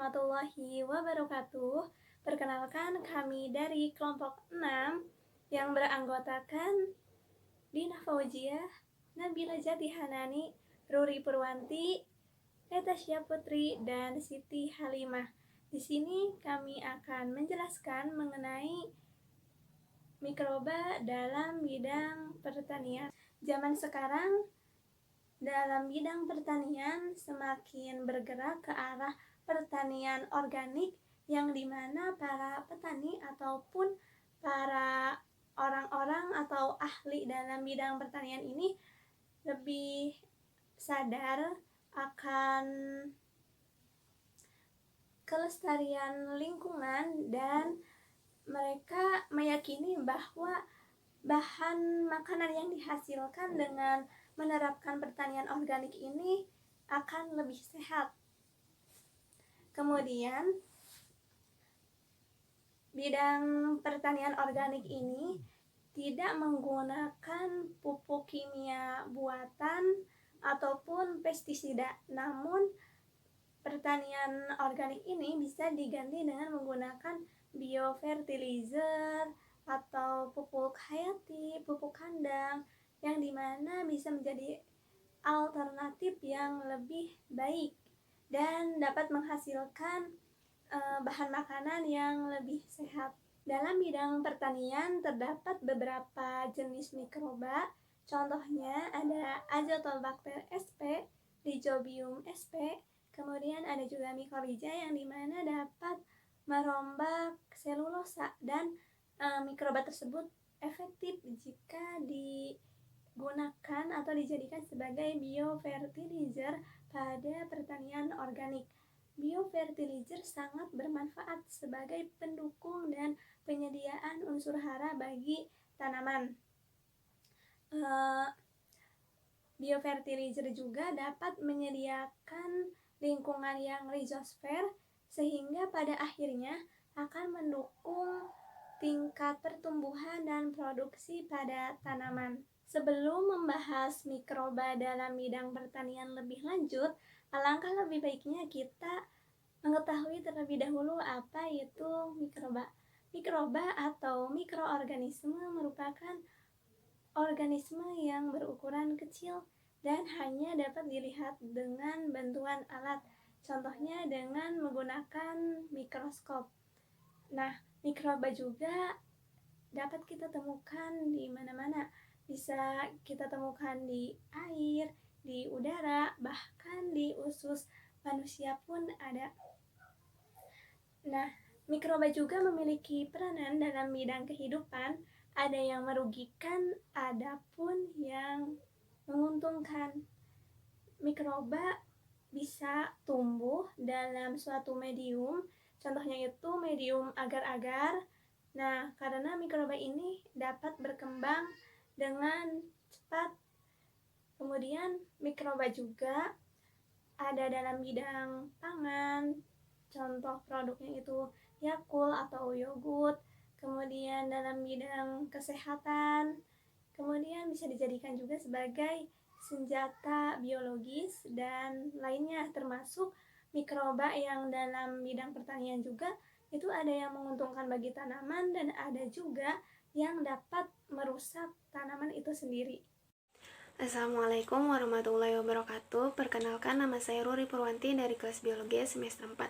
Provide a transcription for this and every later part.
warahmatullahi wabarakatuh. Perkenalkan, kami dari kelompok 6 yang beranggotakan Dina Fauziah, Nabila Jatihanani, Ruri Purwanti, Natasha Putri, dan Siti Halimah. Di sini kami akan menjelaskan mengenai mikroba dalam bidang pertanian. Zaman sekarang dalam bidang pertanian semakin bergerak ke arah pertanian organik, yang dimana para petani ataupun para orang-orang atau ahli dalam bidang pertanian ini lebih sadar akan kelestarian lingkungan, dan mereka meyakini bahwa bahan makanan yang dihasilkan dengan menerapkan pertanian organik ini akan lebih sehat. Kemudian, bidang pertanian organik ini tidak menggunakan pupuk kimia buatan ataupun pestisida, namun pertanian organik ini bisa diganti dengan menggunakan biofertilizer atau pupuk hayati, pupuk kandang, yang dimana bisa menjadi alternatif yang lebih baik dan dapat menghasilkan bahan makanan yang lebih sehat. Dalam bidang pertanian terdapat beberapa jenis mikroba, contohnya ada Azotobacter sp, Rhizobium sp, kemudian ada juga mikorrhiza yang dimana dapat merombak selulosa, dan mikroba tersebut efektif jika digunakan atau dijadikan sebagai biofertilizer pada pertanian organik. Biofertilizer sangat bermanfaat sebagai pendukung dan penyediaan unsur hara bagi tanaman. Biofertilizer juga dapat menyediakan lingkungan yang rhizosfer, sehingga pada akhirnya akan mendukung tingkat pertumbuhan dan produksi pada tanaman. Sebelum membahas mikroba dalam bidang pertanian lebih lanjut, alangkah lebih baiknya kita mengetahui terlebih dahulu apa itu mikroba. Mikroba atau mikroorganisme merupakan organisme yang berukuran kecil dan hanya dapat dilihat dengan bantuan alat, contohnya dengan menggunakan mikroskop. Nah, mikroba juga dapat kita temukan di mana-mana. Bisa kita temukan di air, di udara, bahkan di usus manusia pun ada. Nah, mikroba juga memiliki peranan dalam bidang kehidupan. Ada yang merugikan, ada pun yang menguntungkan. Mikroba bisa tumbuh dalam suatu medium, contohnya itu medium agar-agar. Nah, karena mikroba ini dapat berkembang dengan cepat. Kemudian mikroba juga ada dalam bidang pangan, contoh produknya itu Yakult atau yogurt. Kemudian dalam bidang kesehatan, kemudian bisa dijadikan juga sebagai senjata biologis dan lainnya, termasuk mikroba yang dalam bidang pertanian juga itu ada yang menguntungkan bagi tanaman dan ada juga yang dapat merusak tanaman itu sendiri. Assalamualaikum warahmatullahi wabarakatuh. Perkenalkan, nama saya Ruri Purwanti dari kelas biologi semester 4.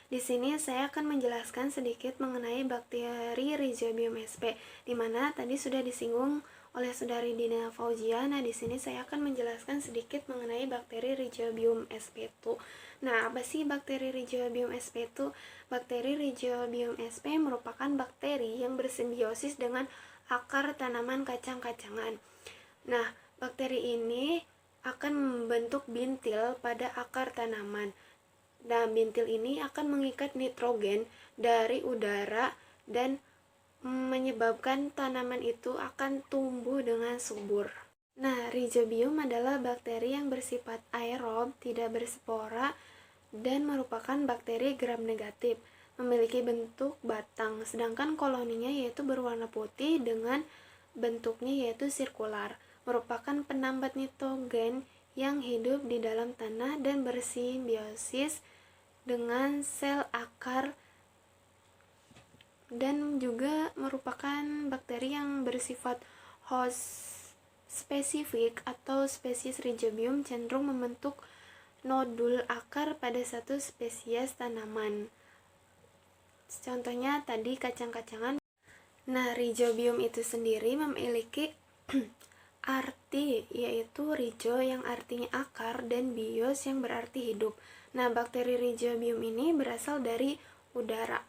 Di sini saya akan menjelaskan sedikit mengenai bakteri Rhizobium sp, di mana tadi sudah disinggung oleh Saudari Dina Fauziah. Nah, di sini saya akan menjelaskan sedikit mengenai bakteri Rhizobium sp itu. Nah, apa sih bakteri Rhizobium sp itu? Bakteri Rhizobium sp merupakan bakteri yang bersimbiosis dengan akar tanaman kacang-kacangan. Nah, bakteri ini akan membentuk bintil pada akar tanaman. Nah, bintil ini akan mengikat nitrogen dari udara dan menyebabkan tanaman itu akan tumbuh dengan subur. Nah, Rhizobium adalah bakteri yang bersifat aerob, tidak berspora, dan merupakan bakteri gram negatif, memiliki bentuk batang, sedangkan koloninya yaitu berwarna putih dengan bentuknya yaitu sirkular, merupakan penambat nitrogen yang hidup di dalam tanah dan bersimbiosis dengan sel akar dan juga merupakan bakteri yang bersifat host spesifik atau spesies Rhizobium cenderung membentuk nodul akar pada satu spesies tanaman. Contohnya tadi kacang-kacangan. Nah, Rhizobium itu sendiri memiliki arti, yaitu rhizo yang artinya akar dan bios yang berarti hidup. Nah, bakteri Rhizobium ini berasal dari udara.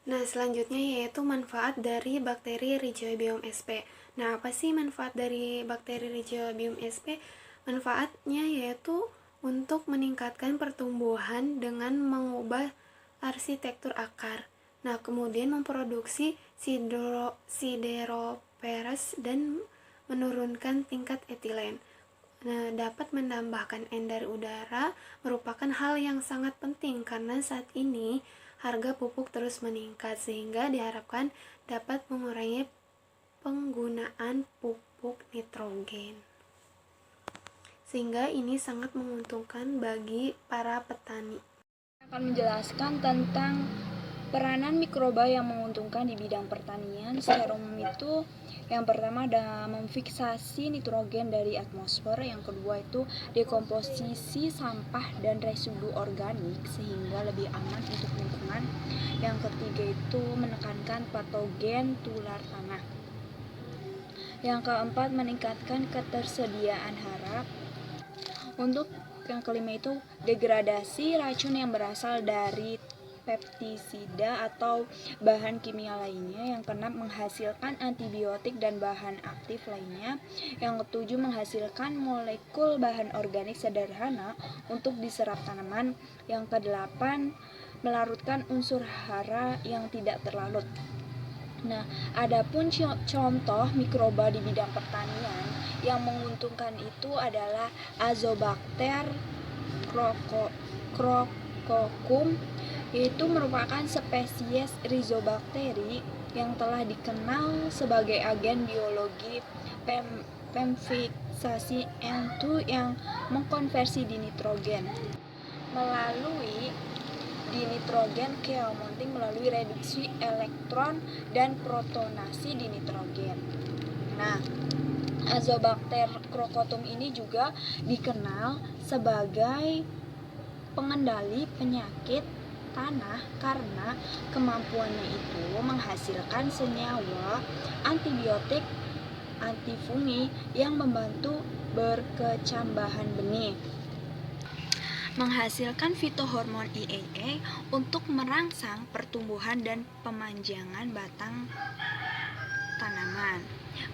Nah, selanjutnya yaitu manfaat dari bakteri Rhizobium sp. Nah, apa sih manfaat dari bakteri Rhizobium sp? Manfaatnya yaitu untuk meningkatkan pertumbuhan dengan mengubah arsitektur akar. Nah, kemudian memproduksi sideroperes dan menurunkan tingkat etilen. Nah, dapat menambahkan N dari udara merupakan hal yang sangat penting karena saat ini harga pupuk terus meningkat sehingga diharapkan dapat mengurangi penggunaan pupuk nitrogen. Sehingga ini sangat menguntungkan bagi para petani. Akan menjelaskan tentang peranan mikroba yang menguntungkan di bidang pertanian. Secara umum itu yang pertama ada memfiksasi nitrogen dari atmosfer, yang kedua itu dekomposisi sampah dan residu organik sehingga lebih aman untuk lingkungan, yang ketiga itu menekankan patogen tular tanah, yang keempat meningkatkan ketersediaan hara, untuk yang kelima itu degradasi racun yang berasal dari pestisida atau bahan kimia lainnya, yang keenam menghasilkan antibiotik dan bahan aktif lainnya, yang ketujuh menghasilkan molekul bahan organik sederhana untuk diserap tanaman, yang kedelapan melarutkan unsur hara yang tidak terlarut. Nah, adapun contoh mikroba di bidang pertanian yang menguntungkan itu adalah Azobacter crococum, yaitu merupakan spesies Rhizobakteri yang telah dikenal sebagai agen biologi pemfiksasi N2 yang mengkonversi di nitrogen melalui dinitrogen keomounting melalui reduksi elektron dan protonasi di nitrogen. Nah, Azobacter crococum ini juga dikenal sebagai pengendali penyakit tanah karena kemampuannya itu menghasilkan senyawa antibiotik antifungi yang membantu berkecambahan benih, menghasilkan fitohormon IAA untuk merangsang pertumbuhan dan pemanjangan batang tanaman,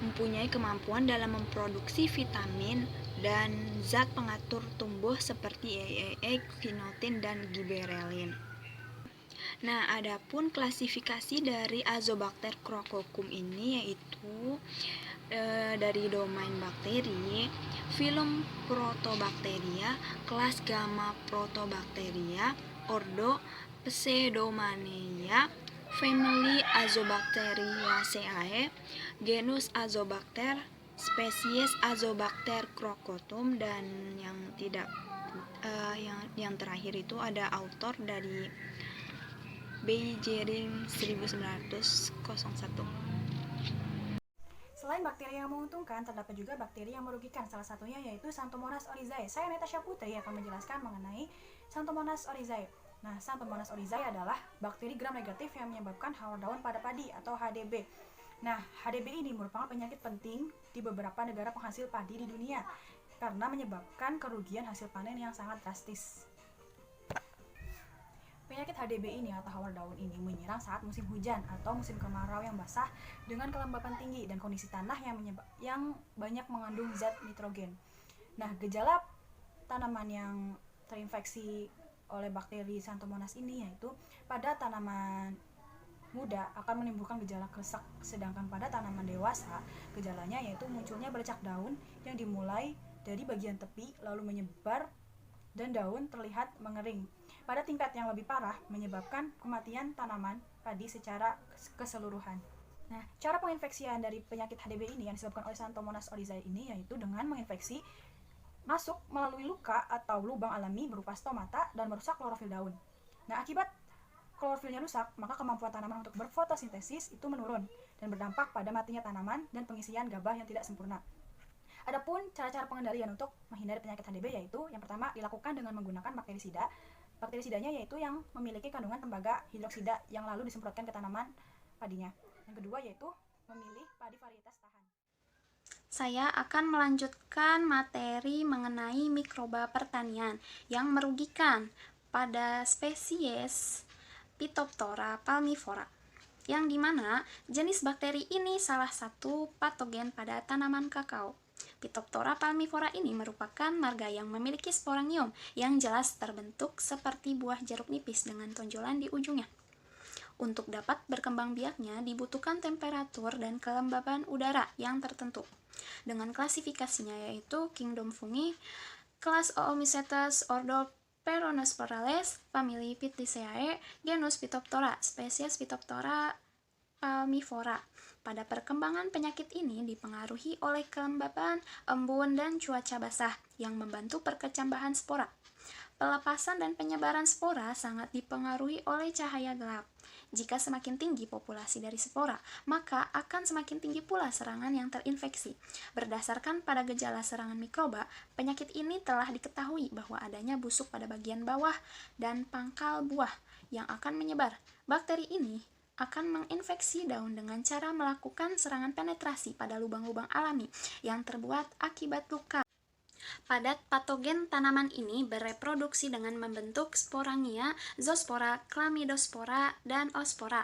mempunyai kemampuan dalam memproduksi vitamin dan zat pengatur tumbuh seperti IAA, quinotin, dan giberellin. Nah, adapun klasifikasi dari Azobacter crococum ini yaitu dari domain bakteri, filum Protobacteria, kelas Gamma Protobacteria, ordo Pseudomania, family Azobacteriaceae, genus Azobacter, spesies Azobacter crococum, dan yang terakhir itu ada autor dari Beijering 1901. Selain bakteri yang menguntungkan, terdapat juga bakteri yang merugikan. Salah satunya yaitu Xanthomonas oryzae. Saya Natasha Putri akan menjelaskan mengenai Xanthomonas oryzae. Nah, Xanthomonas oryzae adalah bakteri gram negatif yang menyebabkan hawar daun pada padi atau HDB. Nah, HDB ini merupakan penyakit penting di beberapa negara penghasil padi di dunia karena menyebabkan kerugian hasil panen yang sangat drastis. Penyakit HDB ini atau hawar daun ini menyerang saat musim hujan atau musim kemarau yang basah dengan kelembapan tinggi dan kondisi tanah yang banyak mengandung zat nitrogen. Nah, gejala tanaman yang terinfeksi oleh bakteri Xanthomonas ini yaitu pada tanaman muda akan menimbulkan gejala kelesak, sedangkan pada tanaman dewasa gejalanya yaitu munculnya bercak daun yang dimulai dari bagian tepi lalu menyebar dan daun terlihat mengering. Pada tingkat yang lebih parah menyebabkan kematian tanaman padi secara keseluruhan. Nah, cara penginfeksian dari penyakit HDB ini yang disebabkan oleh Xanthomonas oryzae ini yaitu dengan menginfeksi masuk melalui luka atau lubang alami berupa stomata dan merusak klorofil daun. Nah, akibat klorofilnya rusak, maka kemampuan tanaman untuk berfotosintesis itu menurun dan berdampak pada matinya tanaman dan pengisian gabah yang tidak sempurna. Adapun cara-cara pengendalian untuk menghindari penyakit HDB yaitu yang pertama dilakukan dengan menggunakan bakterisida. Bakterisidanya yaitu yang memiliki kandungan tembaga hidroksida yang lalu disemprotkan ke tanaman padinya. Yang kedua yaitu memilih padi varietas tahan. Saya akan melanjutkan materi mengenai mikroba pertanian yang merugikan pada spesies Phytophthora palmivora, yang dimana jenis bakteri ini salah satu patogen pada tanaman kakao. Phytophthora palmivora ini merupakan marga yang memiliki sporangium yang jelas terbentuk seperti buah jeruk nipis dengan tonjolan di ujungnya. Untuk dapat berkembang biaknya dibutuhkan temperatur dan kelembaban udara yang tertentu. Dengan klasifikasinya yaitu Kingdom Fungi, kelas Oomycetes, ordo Peronosporales, famili Pitheciae, genus Phytophthora, spesies Phytophthora palmivora. Pada perkembangan penyakit ini dipengaruhi oleh kelembaban, embun, dan cuaca basah yang membantu perkecambahan spora. Pelepasan dan penyebaran spora sangat dipengaruhi oleh cahaya gelap. Jika semakin tinggi populasi dari spora, maka akan semakin tinggi pula serangan yang terinfeksi. Berdasarkan pada gejala serangan mikroba, penyakit ini telah diketahui bahwa adanya busuk pada bagian bawah dan pangkal buah yang akan menyebar. Bakteri ini akan menginfeksi daun dengan cara melakukan serangan penetrasi pada lubang-lubang alami yang terbuat akibat luka. Padat patogen tanaman ini bereproduksi dengan membentuk sporangia, zoospora, chlamydospora, dan oospora.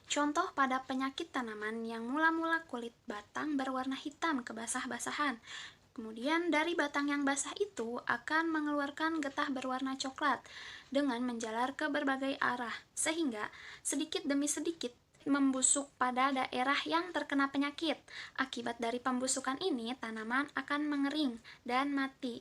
Contoh pada penyakit tanaman yang mula-mula kulit batang berwarna hitam kebasah-basahan. Kemudian dari batang yang basah itu akan mengeluarkan getah berwarna coklat dengan menjalar ke berbagai arah, sehingga sedikit demi sedikit membusuk pada daerah yang terkena penyakit. Akibat dari pembusukan ini, tanaman akan mengering dan mati.